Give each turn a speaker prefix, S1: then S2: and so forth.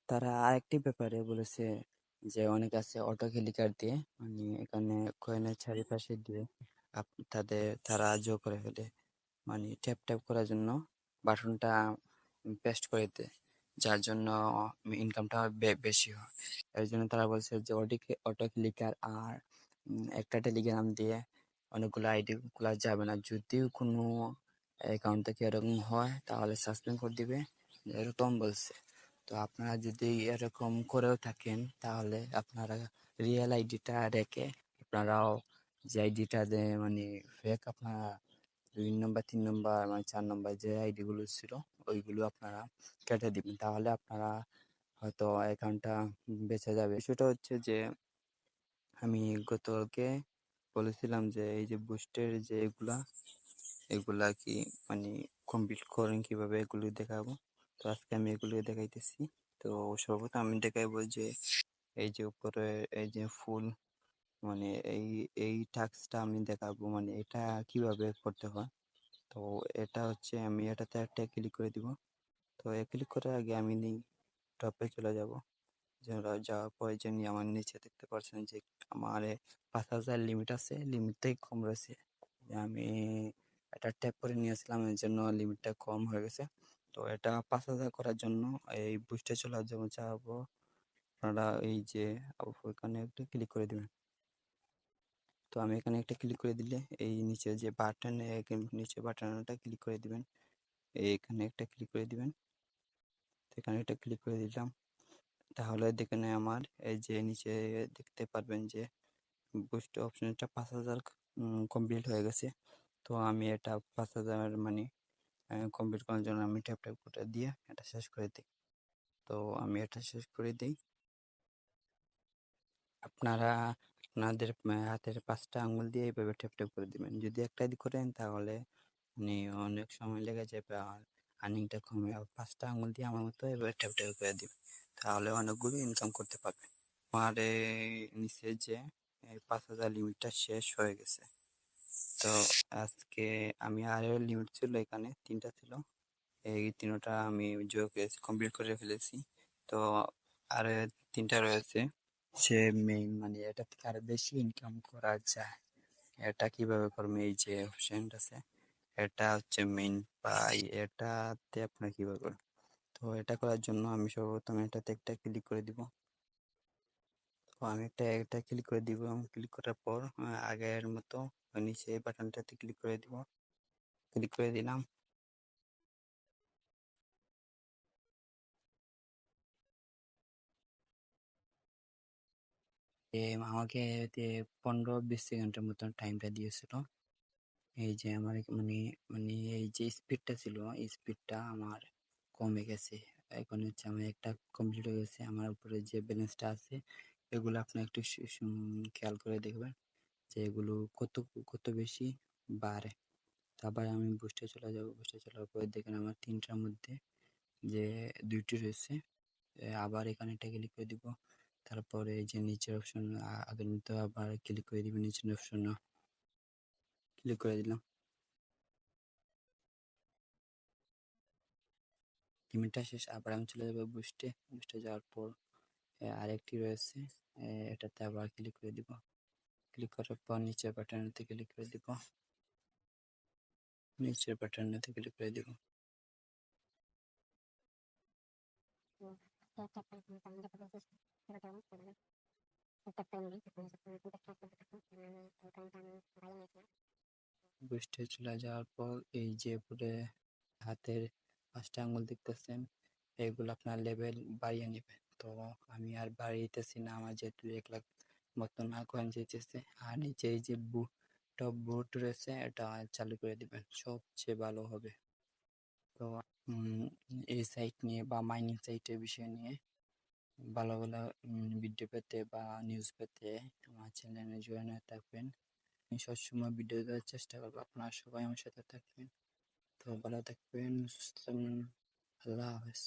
S1: তারা আরেকটি ব্যাপারে বলেছে যে অনেক আছে অটো ক্লিকার দিয়ে মানে এখানে কয়েনের চারিপাশে দিয়ে তারা জো করে ফেলে মানে ট্যাপ ট্যাপ করার জন্য বাটনটা পেস্ট করে দেয়, যার জন্য ইনকামটা বেশি হয়। এর জন্য তারা বলছে যে অটো ক্লিকার আর একটা টেলিগ্রাম দিয়ে অনেকগুলো আইডি খোলা যাবে না। যদিও কোনো অ্যাকাউন্ট থেকে এরকম হয় তাহলে সাসপেন্ড করে দিবে, এরকম বলছে। তো আপনারা যদি এরকম করেও থাকেন তাহলে আপনারা রিয়েল আইডিটা রেখে আপনারাও যে আইডিটা মানে ফেক আপনারা 2 নম্বর 3 নম্বর মানে 4 নম্বর যে আইডি গুলো ছিল ওইগুলো আপনারা কেটে দিবেন, তাহলে আপনারা হয়তো অ্যাকাউন্টটা বেঁচে যাবে। সেটা হচ্ছে যে আমি গতকালকে বলেছিলাম যে এই যে বুস্টের যে এগুলা কি মানে কমপ্লিট করেন কিভাবে এগুলো দেখাবো। তো আজকে আমি এগুলো দেখাইতেছি। তো সর্বপ্রথম আমি দেখাইবো যে এই যে উপরে এই যে ফুল মানে এই টাস্কটা আমি দেখাবো মানে এটা কিভাবে করতে হয়। তো এটা হচ্ছে আমি এটাতে একটা ক্লিক করে দিব। তো ক্লিক করার আগে আমি টপে চলে যাব। যাওয়ার পরে যে আমার নিচে দেখতে পাচ্ছেন যে আমার 5,000 লিমিট আছে, লিমিট থেকে কম রয়েছে। আমি এটা ট্যাপ করে নিয়েছিলাম, এর জন্য লিমিটটা কম হয়ে গেছে। তো এটা 5,000 করার জন্য এই বুস্টে চলে যাবো। আপনারা এই যে ওখানে একটা ক্লিক করে দিবেন। তো আমি এখানে একটা ক্লিক করে দিলে এই নিচে যে বাটন নিচে বাটনটা ক্লিক করে দিবেন, এইখানে একটা ক্লিক করে দিবেন। এখানে একটা ক্লিক করে দিলাম, তাহলে দেখেন আমার এই যে নিচে দেখতে পারবেন যে বুস্ট অপশনটা 5,000 কমপ্লিট হয়ে গেছে। তো আমি এটা 5,000 মানে কমপ্লিট করার জন্য আমি ট্যাপ ট্যাপ করে দিয়ে এটা শেষ করে দিই। তো আমি এটা শেষ করে দিই। আপনারা আপনাদের হাতের 5টা আঙ্গুল দিয়ে এইভাবে ট্যাপ ট্যাপ করে দিবেন। যদি একটা দিয়ে করেন তাহলে মানে অনেক সময় লেগে যাবে আর আর্নিংটা কমে। 5টা আঙ্গুল দিয়ে আমার মতো এভাবে ট্যাপ ট্যাপ করে দিবেন, তাহলে অনেকগুলো ইনকাম করতে পারবেন। আমার নিচে যে 5,000 লিমিটটা শেষ হয়ে গেছে। তো আজকে আমি আরো লিমিট ছিল, এখানে 3টা ছিল, এই 3টা আমি যোগ কমপ্লিট করে ফেলেছি। তো আর 3টা রয়েছে। সে মেইন মানে এটা থেকে আরো বেশি ইনকাম করা যায়। এটা কিভাবে করবেন, এই যে অপশনটা আছে এটা হচ্ছে মেইন পাই, এটাতে আপনার কিভাবে করবেন। তো এটা করার জন্য আমি সর্বপ্রথম এটাতে একটা ক্লিক করে দিব। তো আমি এটা ক্লিক করে দিব এবং ক্লিক করার পর আগের মতো নিচে এই বাটনটাতে ক্লিক করে দিব। ক্লিক করে দিলাম। আমাকে 15-20 সেকেন্ডের মতন টাইমটা দিয়েছিল। এই যে আমার মানে মানে এই যে স্পিডটা ছিল এই স্পিডটা আমার কমে গেছে। এখন হচ্ছে আমার একটা কমপ্লিট হয়ে গেছে। আমার উপরে যে ব্যালেন্সটা আছে এগুলো আপনি একটু খেয়াল করে দেখবেন যে এগুলো কত কত বেশি বাড়ে। তারপরে আমি বুস্টে চলে যাব। বুস্টে চলার পরে দেখেন আমার 3টার মধ্যে যে 2টি রয়েছে। আবার এখানে একটা ক্লিক করে দিব। তারপরে এই যে নিচের অপশন আগের মতো আবার ক্লিক করে দিবেন, নিচের অপশন ক্লিক করে দিলাম। লিমিটটা শেষ। আবার আমি চলে যাবো বুস্টে। বুস্টে যাওয়ার পর আরেকটি রয়েছে, এটাতে আবার ক্লিক করে দিব। ক্লিক করার পর নিচের বাটনটাতে ক্লিক করে দিব। নিচের বাটনটাতে ক্লিক করে দিব। বুস্টে চলে যাওয়ার পর এই যে উপরে হাতের 5টা আঙ্গুল দেখতেছেন, এগুলো আপনার লেভেল বাড়িয়ে নেবেন। তো আমি আর বাড়িতেছি না, আমার যেহেতু 1 লাখ মতন কয়েন যেতেছে। আর নিচে এই যে টপ বুট রয়েছে এটা চালু করে দিবেন, সবচেয়ে ভালো হবে। তো এই সাইট নিয়ে বা মাইনিং সাইটের বিষয় নিয়ে ভালো ভালো ভিডিও পেতে বা নিউজ পেতে আমার চ্যানেলে জয়েন হয়ে থাকবেন। আমি সবসময় ভিডিও দেওয়ার চেষ্টা করবো, আপনারা সবাই আমার সাথে থাকবেন। তো ভালো থাকবেন, সুস্থ থাকবেন। আল্লাহ হাফেজ।